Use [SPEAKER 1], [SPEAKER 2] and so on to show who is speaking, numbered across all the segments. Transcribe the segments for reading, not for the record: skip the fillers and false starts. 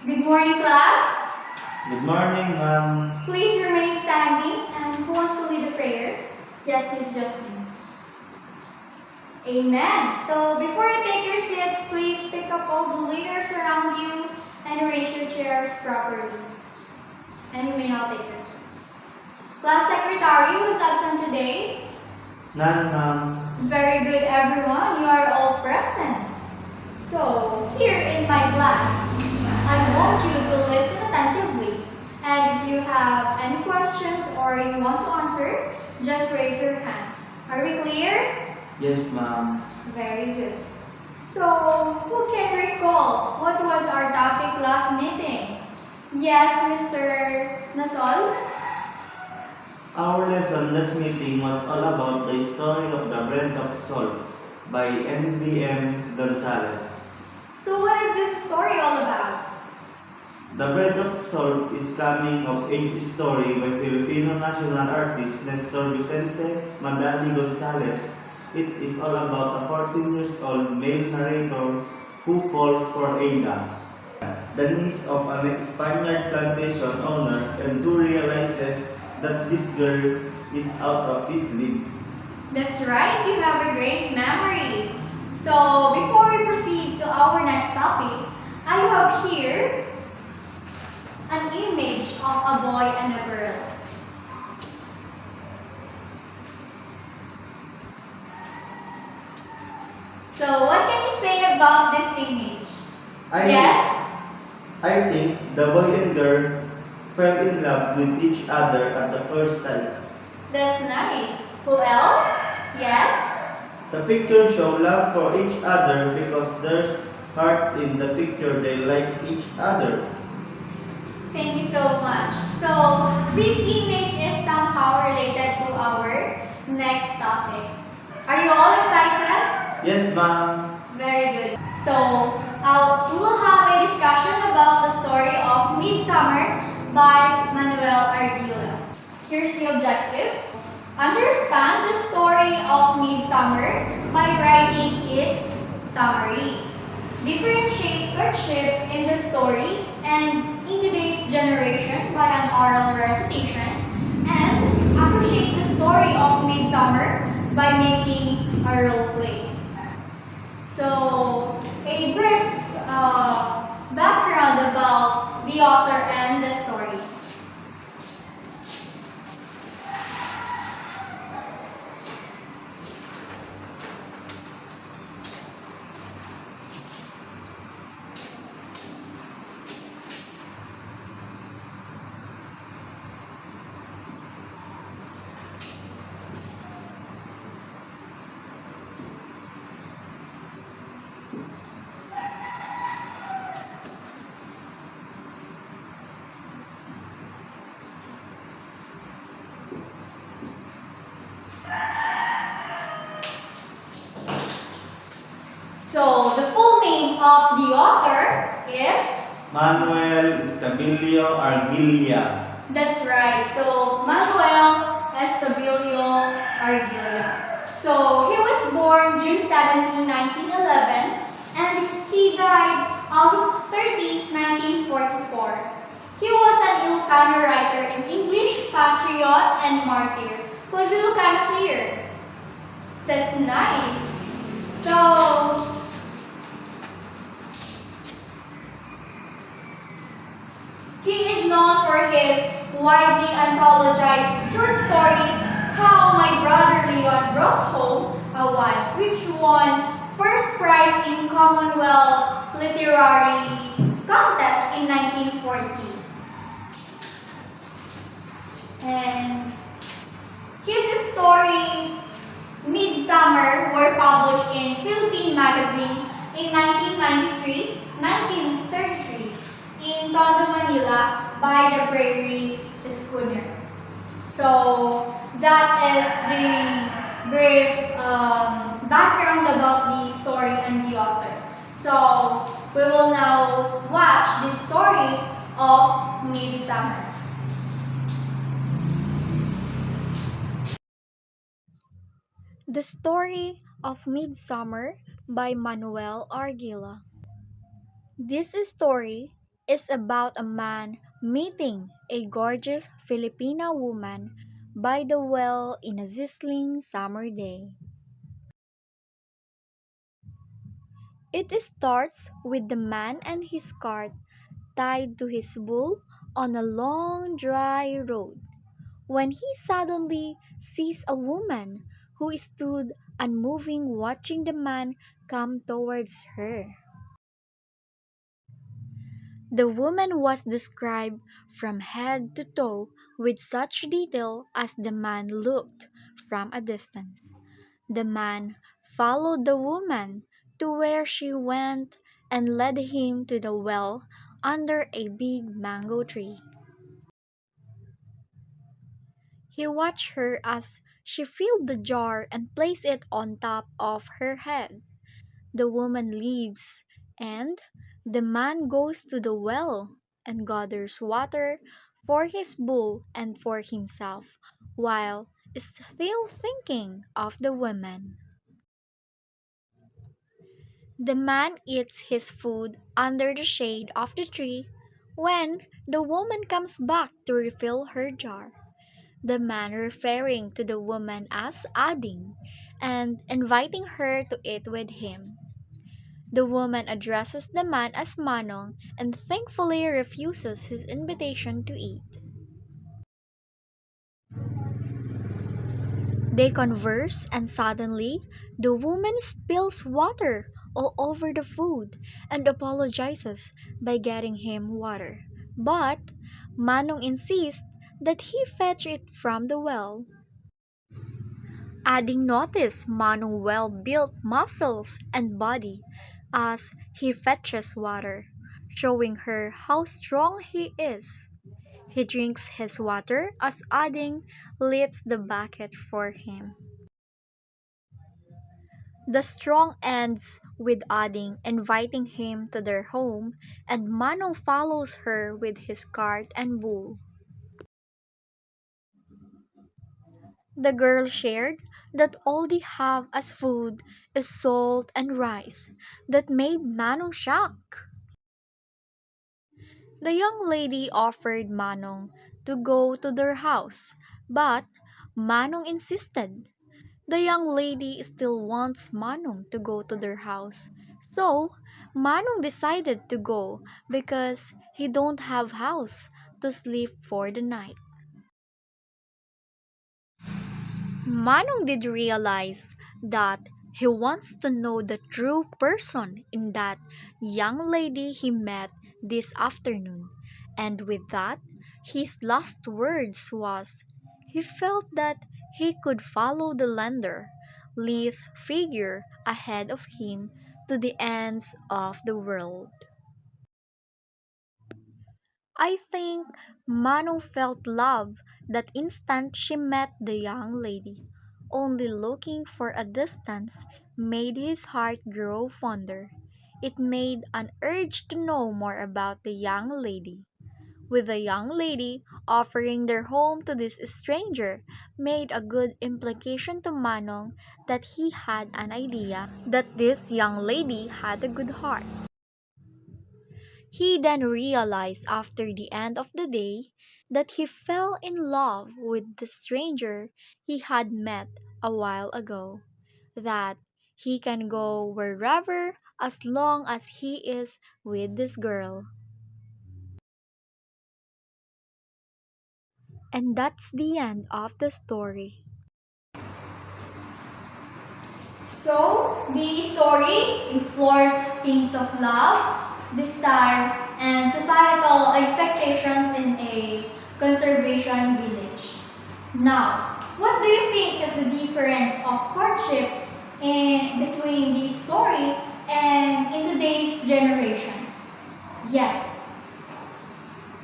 [SPEAKER 1] Good morning, class.
[SPEAKER 2] Good morning, ma'am.
[SPEAKER 1] Please remain standing. And who wants to lead the prayer? Yes, Miss Justin. Amen. So before you take your seats, please pick up all the leaders around you and arrange your chairs properly. And you may now take your seats. Class secretary who is absent today.
[SPEAKER 2] None, ma'am.
[SPEAKER 1] Very good, everyone. You are all present. So, here in my class, I want you to listen attentively. And if you have any questions or you want to answer, just raise your hand. Are we clear?
[SPEAKER 2] Yes, ma'am.
[SPEAKER 1] Very good. So, who can recall what was our topic last meeting? Yes, Mr. Nasol?
[SPEAKER 2] Our lesson last meeting was all about the story of the bread of salt by N.B.M. Gonzalez.
[SPEAKER 1] So, what is this story all about?
[SPEAKER 2] The bread of salt is coming of age story by Filipino national artist Nestor Vicente Madali Gonzalez. It is all about a 14 years old male narrator who falls for Ada, the niece of an Spaniard plantation owner, and who realizes that this girl is out of his league.
[SPEAKER 1] That's right, you have a great memory. So, before we proceed to our next topic, I have here an image of a boy and a girl. So, what can you say about this image? Yes?
[SPEAKER 2] I think the boy and girl fell in love with each other at the first sight.
[SPEAKER 1] That's nice. Who else? Yes?
[SPEAKER 2] The picture show love for each other because there's heart in the picture. They like each other.
[SPEAKER 1] Thank you so much. So, this image is somehow related to our next topic. Are you all excited?
[SPEAKER 2] Yes, ma'am.
[SPEAKER 1] Very good. So, we will have a discussion about the story of Midsummer by Manuel Ardila. Here's the objectives. Understand the story of Midsummer by writing its summary. Differentiate courtship in the story and in today's generation by an oral recitation. And appreciate the story of Midsummer by making a role play. So, a brief background about the author and the story. So, the full name of the author is?
[SPEAKER 2] Manuel Estabilio Argilia.
[SPEAKER 1] That's right. So, Manuel Estabilio Argilia. So, he was born June 17, 1911, and he died August 30, 1944. He was an Ilocano writer in English, patriot, and martyr. Who's Ilocano here? That's nice. So, he is known for his widely anthologized short story, How My Brother Leon Brought Home a Wife, which won first prize in Commonwealth Literary Contest in 1940. And his story, Midsummer, were published in Philippine Magazine in 1993, 1933, in Tondo, Manila by the Prairie Schooner. So that is the brief background about the story and the author. So we will now watch the story of Midsummer.
[SPEAKER 3] The Story of Midsummer by Manuel Argila. This story is about a man meeting a gorgeous Filipina woman by the well in a sizzling summer day. It starts with the man and his cart tied to his bull on a long dry road, when he suddenly sees a woman who stood unmoving watching the man come towards her. The woman was described from head to toe with such detail as the man looked from a distance. The man followed the woman to where she went and led him to the well under a big mango tree. He watched her as she filled the jar and placed it on top of her head. The woman leaves, and the man goes to the well and gathers water for his bull and for himself, while still thinking of the woman. The man eats his food under the shade of the tree when the woman comes back to refill her jar. The man referring to the woman as Ading and inviting her to eat with him. The woman addresses the man as Manong and thankfully refuses his invitation to eat. They converse and suddenly the woman spills water all over the food and apologizes by getting him water. But Manong insists that he fetch it from the well. Adding notice Manong well-built muscles and body as he fetches water, showing her how strong he is. He drinks his water as Adding lifts the bucket for him. The strong ends with Adding inviting him to their home, and Manong follows her with his cart and bull. The girl shared that all they have as food is salt and rice. That made Manong shock. The young lady offered Manong to go to their house, but Manong insisted. The young lady still wants Manong to go to their house. So, Manong decided to go because he don't have house to sleep for the night. Manong did realize that he wants to know the true person in that young lady he met this afternoon, and with that, his last words was he felt that he could follow the slender, lithe figure ahead of him to the ends of the world. I think Manu felt love that instant she met the young lady. Only looking for a distance made his heart grow fonder. It made an urge to know more about the young lady. With the young lady offering their home to this stranger made a good implication to Manong that he had an idea that this young lady had a good heart. He then realized after the end of the day that he fell in love with the stranger he had met a while ago, that he can go wherever as long as he is with this girl. And that's the end of the story.
[SPEAKER 1] So, the story explores themes of love, desire, and societal expectations in a conservation village. Now, what do you think is the difference of courtship between the story and in today's generation? Yes.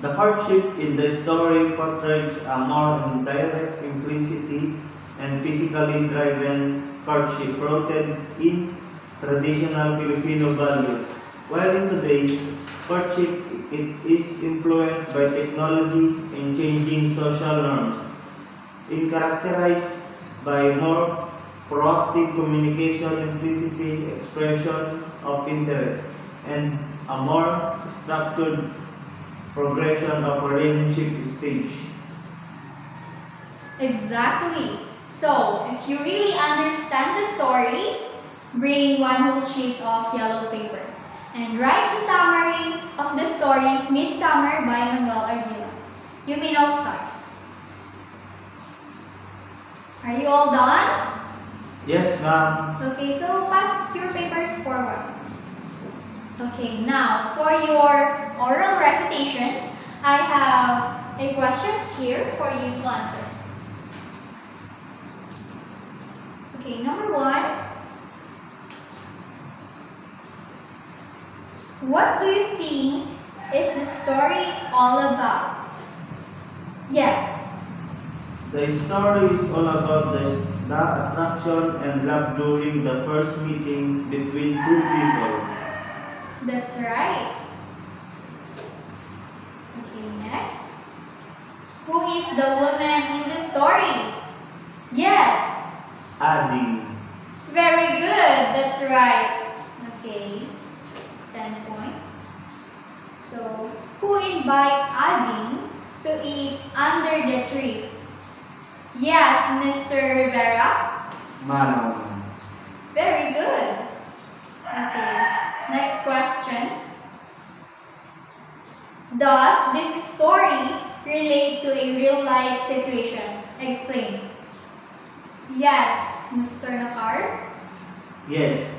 [SPEAKER 2] The hardship in the story portrays a more indirect, implicit, and physically driven courtship rooted in traditional Filipino values. While in today, courtship it is influenced by technology and changing social norms, in characterized by more proactive communication, implicit expression of interest, and a more structured progression of a relationship stage.
[SPEAKER 1] Exactly. So, if you really understand the story, bring one whole sheet of yellow paper and write the summary of the story Midsummer by Manuel Ardila. You may now start. Are you all done?
[SPEAKER 2] Yes, ma'am.
[SPEAKER 1] Okay, so pass your papers forward. Okay, now for your oral recitation, I have a questions here for you to answer. Okay, number 1. What do you think is the story all about? Yes.
[SPEAKER 2] The story is all about the attraction and love during the first meeting between two people.
[SPEAKER 1] That's right. Okay, next. Who is the woman in the story? Yes.
[SPEAKER 2] Adding.
[SPEAKER 1] Very good. That's right. Okay. 10 points. So, who invite Ading to eat under the tree? Yes, Mr. Rivera.
[SPEAKER 2] Manong.
[SPEAKER 1] Very good. Okay. Next question. Does this story relate to a real life situation? Explain. Yes, Mr. Nakar.
[SPEAKER 2] Yes.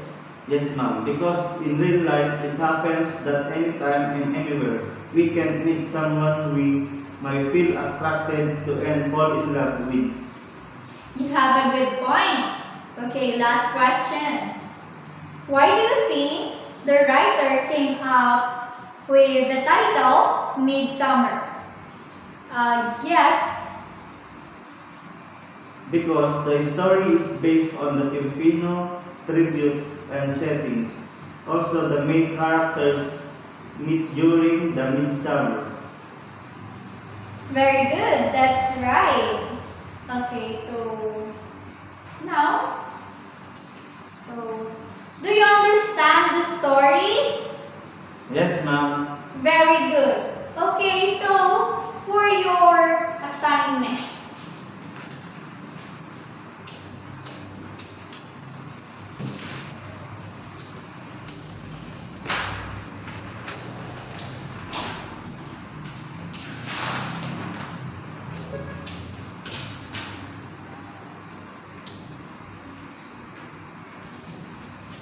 [SPEAKER 2] Yes, ma'am. Because in real life, it happens that anytime and anywhere, we can meet someone we might feel attracted to and fall in love with.
[SPEAKER 1] You have a good point. Okay, last question. Why do you think the writer came up with the title Midsummer? Yes.
[SPEAKER 2] Because the story is based on the Filipino tributes and settings. Also, the main characters meet during the midsummer.
[SPEAKER 1] Very good. That's right. Okay, so now, do you understand the story?
[SPEAKER 2] Yes, ma'am.
[SPEAKER 1] Very good. Okay, so for your assignment,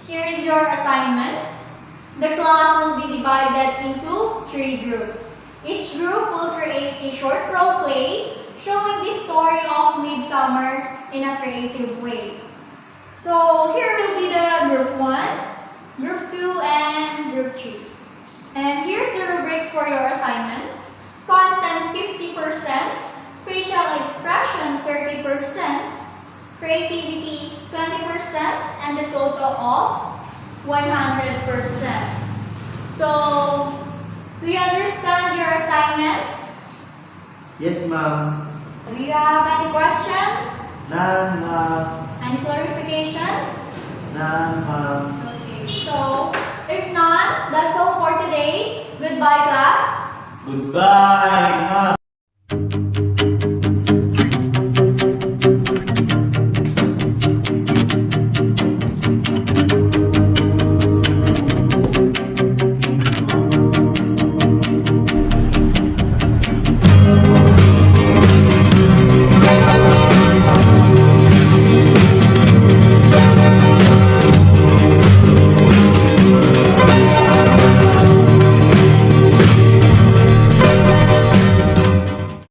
[SPEAKER 1] here is your assignment. The class will be divided into 3 groups. Each group will create a short role play showing the story of Midsummer in a creative way. So here will be the group 1, group 2, and group 3. And here's the rubrics for your assignment. Content 50%, facial expression 30%, creativity 20%, and the total of 100%. So, do you understand your assignment?
[SPEAKER 2] Yes, ma'am.
[SPEAKER 1] Do you have any questions?
[SPEAKER 2] None, ma'am.
[SPEAKER 1] Any clarifications?
[SPEAKER 2] None, ma'am.
[SPEAKER 1] Okay, so if not, that's all for today. Goodbye, class.
[SPEAKER 2] Goodbye, ma'am.